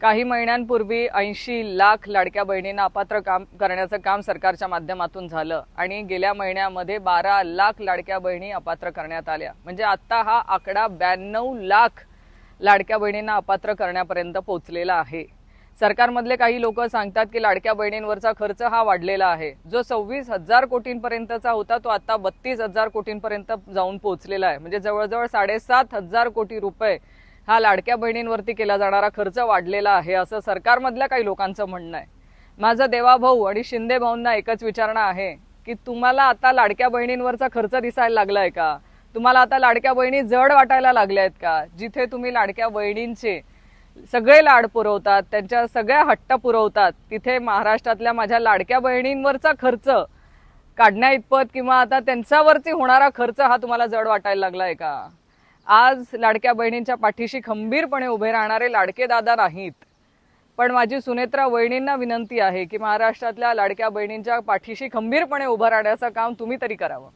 काही महिन्यांपूर्वी 80 लाख लाडक्या बहिणींना अपात्र करण्याचं काम सरकारच्या माध्यमातून झालं आणि गेल्या महिन्यामध्ये 12 लाख लाडक्या बहिणी अपात्र करण्यात आल्या। म्हणजे आता हा आकडा 92 लाख लाडक्या बहिणींना अपात्र करण्यापर्यंत पोहोचलेला आहे। सरकारमधले काही लोक सांगतात की लाडक्या बहिणींवरचा खर्च हा वाढलेला आहे। जो 26,000 कोटींपर्यंतचा होता तो आता 32,000 कोटींपर्यंत जाऊन पोहोचलेला आहे। म्हणजे जवळजवळ 7,500 कोटी रुपये हा लाडक्या बहिणींवरती केला जाणारा खर्च वाढलेला आहे असं सरकारमधल्या काही लोकांचं म्हणणं आहे। माझं देवाभाऊ आणि शिंदे भाऊंना एकच विचारणं आहे की तुम्हाला आता लाडक्या बहिणींवरचा खर्च दिसायला लागलाय का? तुम्हाला आता लाडक्या बहिणी जड वाटायला लागल्यात का? जिथे तुम्ही लाडक्या बहिणींचे सगळे लाड पुरवतात, त्यांच्या सगळ्या हट्ट पुरवतात, तिथे महाराष्ट्रातल्या माझ्या लाडक्या बहिणींवरचा खर्च काढण्या इतपत किंवा आता त्यांच्यावरती होणारा खर्च हा तुम्हाला जड वाटायला लागलाय का? आज लाडक्या बहिणींच्या पाठीशी खंबीरपणे उभे राहणारे लाडके दादा नाहीत, पण माझी सुनेत्रा वहिनींना विनंती आहे की महाराष्ट्रातल्या लाडक्या बहिणींच्या पाठीशी खंबीरपणे उभं राहण्याचं काम तुम्ही तरी करावं।